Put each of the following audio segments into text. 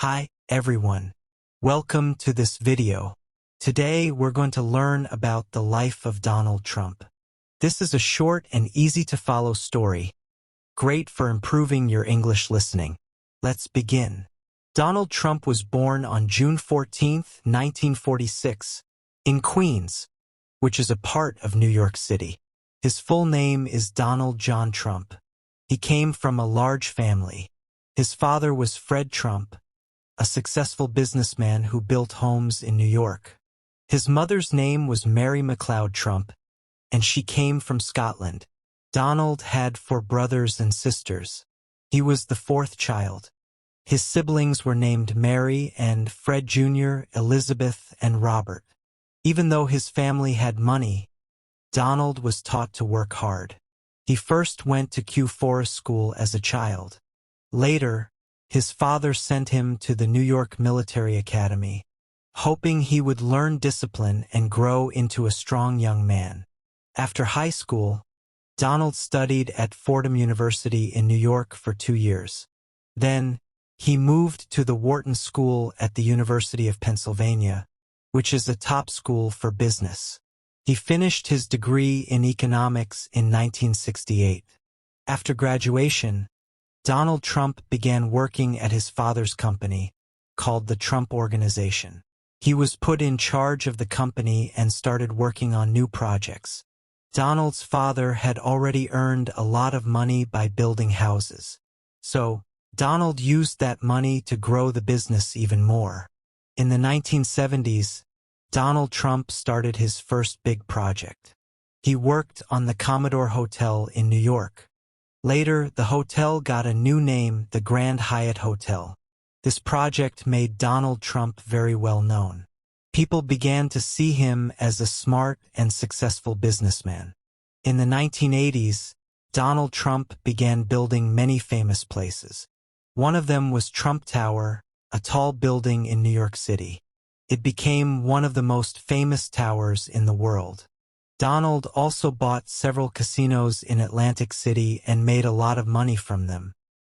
Hi, everyone. Welcome to this video. Today, we're going to learn about the life of Donald Trump. This is a short and easy-to-follow story, great for improving your English listening. Let's begin. Donald Trump was born on June 14, 1946, in Queens, which is a part of New York City. His full name is Donald John Trump. He came from a large family. His father was Fred Trump, a successful businessman who built homes in New York. His mother's name was Mary MacLeod Trump, and she came from Scotland. Donald had 4 brothers and sisters. He was the 4th child. His siblings were named Mary and Fred Jr., Elizabeth, and Robert. Even though his family had money, Donald was taught to work hard. He first went to Kew Forest School as a child. Later, his father sent him to the New York Military Academy, hoping he would learn discipline and grow into a strong young man. After high school, Donald studied at Fordham University in New York for 2 years. Then, he moved to the Wharton School at the University of Pennsylvania, which is a top school for business. He finished his degree in economics in 1968. After graduation, Donald Trump began working at his father's company, called the Trump Organization. He was put in charge of the company and started working on new projects. Donald's father had already earned a lot of money by building houses. So, Donald used that money to grow the business even more. In the 1970s, Donald Trump started his first big project. He worked on the Commodore Hotel in New York. Later, the hotel got a new name, the Grand Hyatt Hotel. This project made Donald Trump very well known. People began to see him as a smart and successful businessman. In the 1980s, Donald Trump began building many famous places. One of them was Trump Tower, a tall building in New York City. It became one of the most famous towers in the world. Donald also bought several casinos in Atlantic City and made a lot of money from them.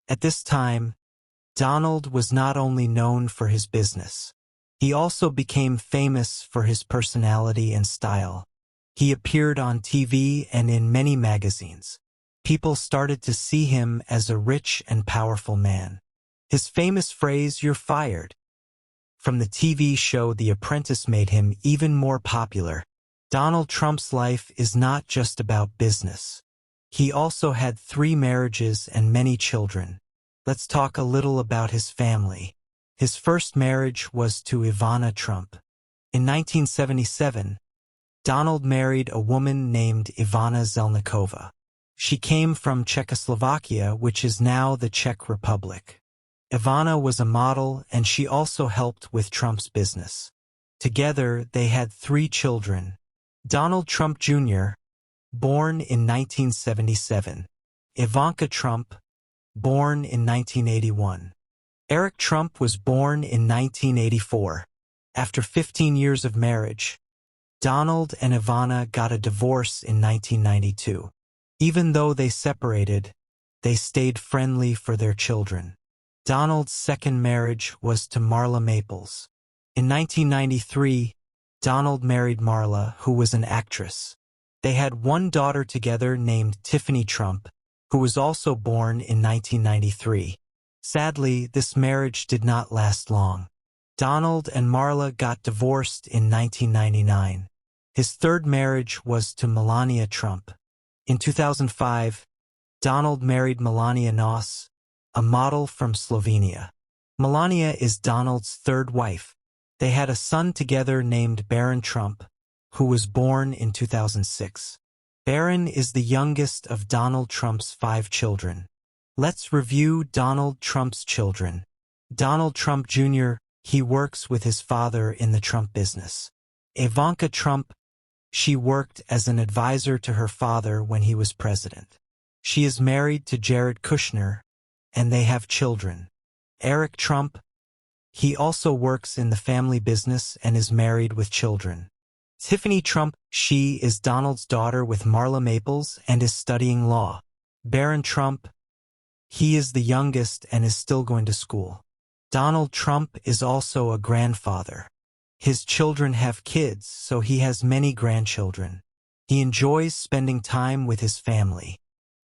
At this time, Donald was not only known for his business. He also became famous for his personality and style. He appeared on TV and in many magazines. People started to see him as a rich and powerful man. His famous phrase, "You're fired," from the TV show The Apprentice made him even more popular. Donald Trump's life is not just about business. He also had 3 marriages and many children. Let's talk a little about his family. His first marriage was to Ivana Trump. In 1977, Donald married a woman named Ivana Zelníková. She came from Czechoslovakia, which is now the Czech Republic. Ivana was a model, and she also helped with Trump's business. Together, they had 3 children. Donald Trump Jr., born in 1977. Ivanka Trump, born in 1981. Eric Trump was born in 1984. After 15 years of marriage, Donald and Ivana got a divorce in 1992. Even though they separated, they stayed friendly for their children. Donald's second marriage was to Marla Maples. In 1993, Donald married Marla, who was an actress. They had 1 daughter together named Tiffany Trump, who was also born in 1993. Sadly, this marriage did not last long. Donald and Marla got divorced in 1999. His third marriage was to Melania Trump. In 2005, Donald married Melania Nos, a model from Slovenia. Melania is Donald's 3rd wife. They had a son together named Barron Trump, who was born in 2006. Barron is the youngest of Donald Trump's 5 children. Let's review Donald Trump's children. Donald Trump Jr., he works with his father in the Trump business. Ivanka Trump, she worked as an advisor to her father when he was president. She is married to Jared Kushner, and they have children. Eric Trump, he also works in the family business and is married with children. Tiffany Trump, she is Donald's daughter with Marla Maples and is studying law. Barron Trump, he is the youngest and is still going to school. Donald Trump is also a grandfather. His children have kids, so he has many grandchildren. He enjoys spending time with his family.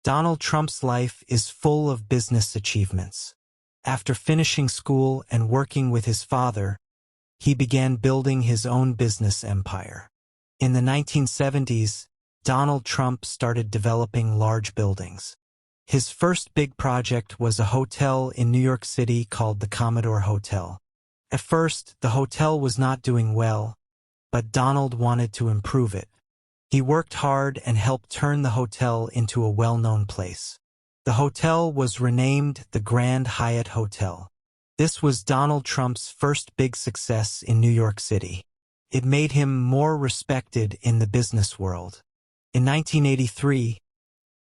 Donald Trump's life is full of business achievements. After finishing school and working with his father, he began building his own business empire. In the 1970s, Donald Trump started developing large buildings. His first big project was a hotel in New York City called the Commodore Hotel. At first, the hotel was not doing well, but Donald wanted to improve it. He worked hard and helped turn the hotel into a well-known place. The hotel was renamed the Grand Hyatt Hotel. This was Donald Trump's first big success in New York City. It made him more respected in the business world. In 1983,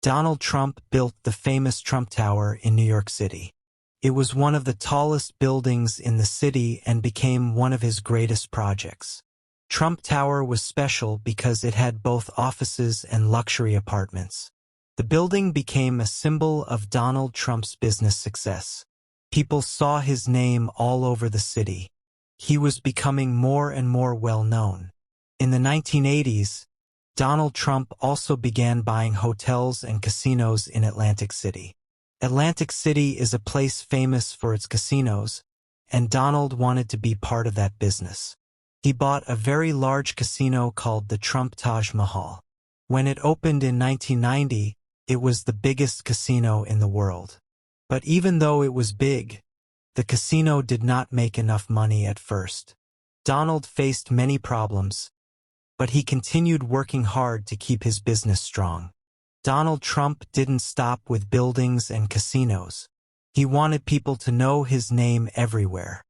Donald Trump built the famous Trump Tower in New York City. It was one of the tallest buildings in the city and became one of his greatest projects. Trump Tower was special because it had both offices and luxury apartments. The building became a symbol of Donald Trump's business success. People saw his name all over the city. He was becoming more and more well-known. In the 1980s, Donald Trump also began buying hotels and casinos in Atlantic City. Atlantic City is a place famous for its casinos, and Donald wanted to be part of that business. He bought a very large casino called the Trump Taj Mahal. When it opened in 1990, it was the biggest casino in the world. But even though it was big, the casino did not make enough money at first. Donald faced many problems, but he continued working hard to keep his business strong. Donald Trump didn't stop with buildings and casinos. He wanted people to know his name everywhere.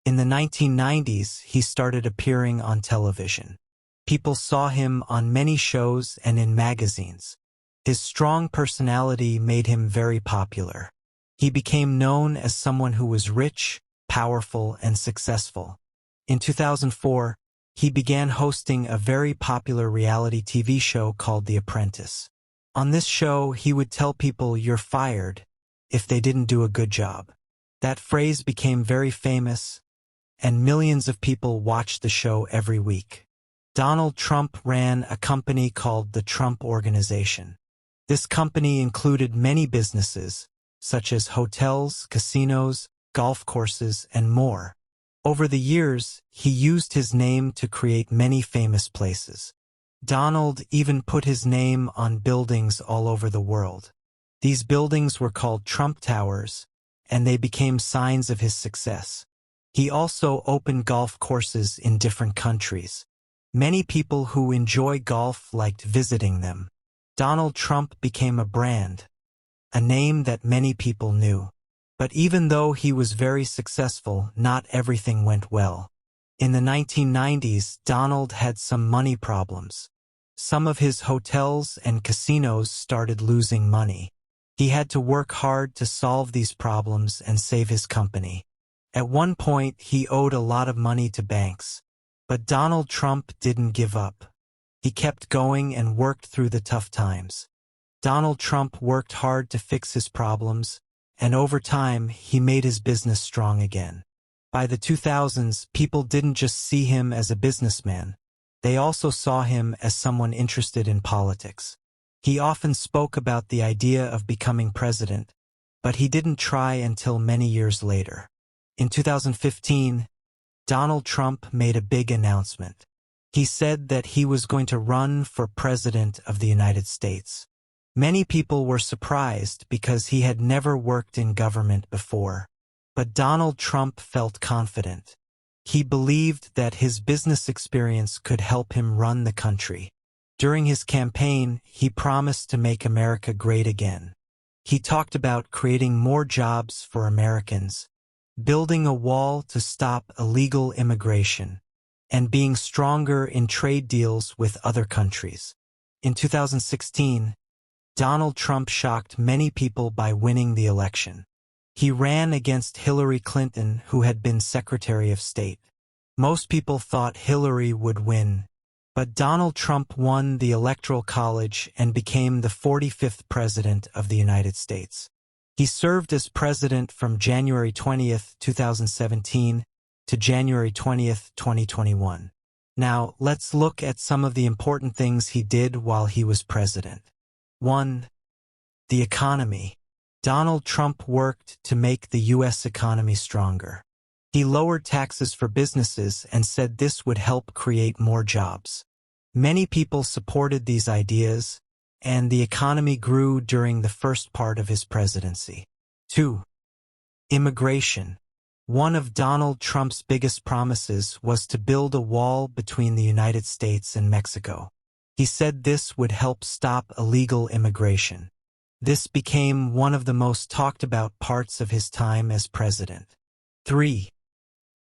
In the 1990s, he started appearing on television. People saw him on many shows and in magazines. His strong personality made him very popular. He became known as someone who was rich, powerful, and successful. In 2004, he began hosting a very popular reality TV show called The Apprentice. On this show, he would tell people you're fired if they didn't do a good job. That phrase became very famous, and millions of people watched the show every week. Donald Trump ran a company called the Trump Organization. This company included many businesses, such as hotels, casinos, golf courses, and more. Over the years, he used his name to create many famous places. Donald even put his name on buildings all over the world. These buildings were called Trump Towers, and they became signs of his success. He also opened golf courses in different countries. Many people who enjoy golf liked visiting them. Donald Trump became a brand, a name that many people knew. But even though he was very successful, not everything went well. In the 1990s, Donald had some money problems. Some of his hotels and casinos started losing money. He had to work hard to solve these problems and save his company. At one point, he owed a lot of money to banks. But Donald Trump didn't give up. He kept going and worked through the tough times. Donald Trump worked hard to fix his problems, and over time, he made his business strong again. By the 2000s, people didn't just see him as a businessman. They also saw him as someone interested in politics. He often spoke about the idea of becoming president, but he didn't try until many years later. In 2015, Donald Trump made a big announcement. He said that he was going to run for president of the United States. Many people were surprised because he had never worked in government before. But Donald Trump felt confident. He believed that his business experience could help him run the country. During his campaign, he promised to make America great again. He talked about creating more jobs for Americans, building a wall to stop illegal immigration, and being stronger in trade deals with other countries. In 2016, Donald Trump shocked many people by winning the election. He ran against Hillary Clinton, who had been Secretary of State. Most people thought Hillary would win, but Donald Trump won the Electoral College and became the 45th President of the United States. He served as president from January 20th, 2017 to January 20th, 2021. Now, let's look at some of the important things he did while he was president. 1. The economy. Donald Trump worked to make the U.S. economy stronger. He lowered taxes for businesses and said this would help create more jobs. Many people supported these ideas, and the economy grew during the first part of his presidency. 2. Immigration. One of Donald Trump's biggest promises was to build a wall between the United States and Mexico. He said this would help stop illegal immigration. This became one of the most talked about parts of his time as president. 3.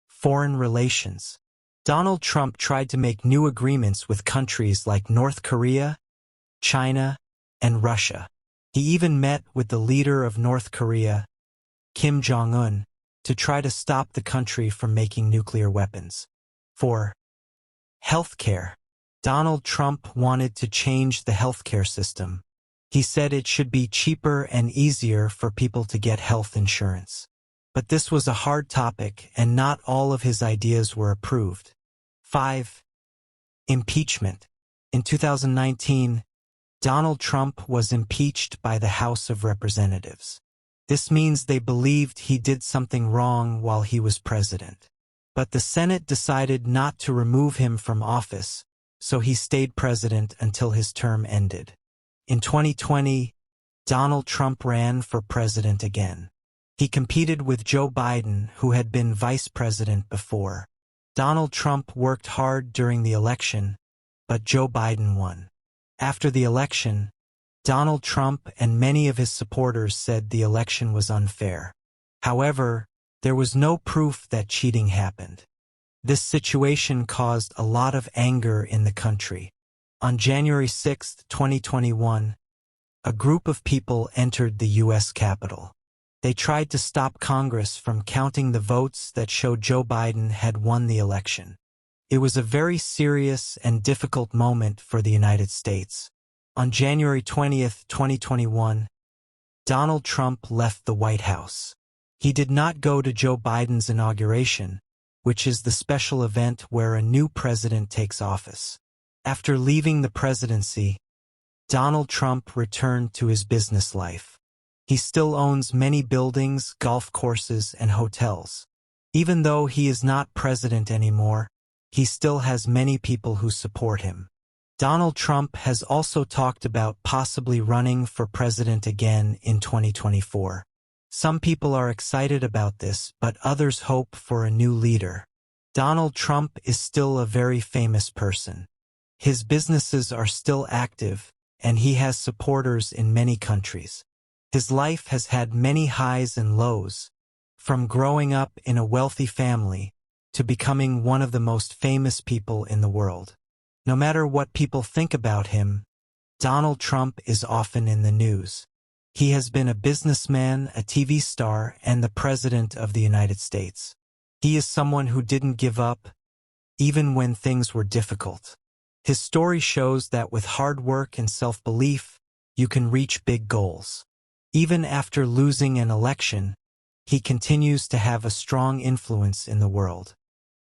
Foreign relations. Donald Trump tried to make new agreements with countries like North Korea, China, and Russia. He even met with the leader of North Korea, Kim Jong-un, to try to stop the country from making nuclear weapons. 4. Healthcare. Donald Trump wanted to change the healthcare system. He said it should be cheaper and easier for people to get health insurance. But this was a hard topic, and not all of his ideas were approved. 5. Impeachment. In 2019, Donald Trump was impeached by the House of Representatives. This means they believed he did something wrong while he was president. But the Senate decided not to remove him from office, so he stayed president until his term ended. In 2020, Donald Trump ran for president again. He competed with Joe Biden, who had been vice president before. Donald Trump worked hard during the election, but Joe Biden won. After the election, Donald Trump and many of his supporters said the election was unfair. However, there was no proof that cheating happened. This situation caused a lot of anger in the country. On January 6, 2021, a group of people entered the U.S. Capitol. They tried to stop Congress from counting the votes that showed Joe Biden had won the election. It was a very serious and difficult moment for the United States. On January 20, 2021, Donald Trump left the White House. He did not go to Joe Biden's inauguration, which is the special event where a new president takes office. After leaving the presidency, Donald Trump returned to his business life. He still owns many buildings, golf courses, and hotels. Even though he is not president anymore, he still has many people who support him. Donald Trump has also talked about possibly running for president again in 2024. Some people are excited about this, but others hope for a new leader. Donald Trump is still a very famous person. His businesses are still active, and he has supporters in many countries. His life has had many highs and lows, from growing up in a wealthy family to becoming one of the most famous people in the world. No matter what people think about him, Donald Trump is often in the news. He has been a businessman, a TV star, and the President of the United States. He is someone who didn't give up, even when things were difficult. His story shows that with hard work and self-belief, you can reach big goals. Even after losing an election, he continues to have a strong influence in the world.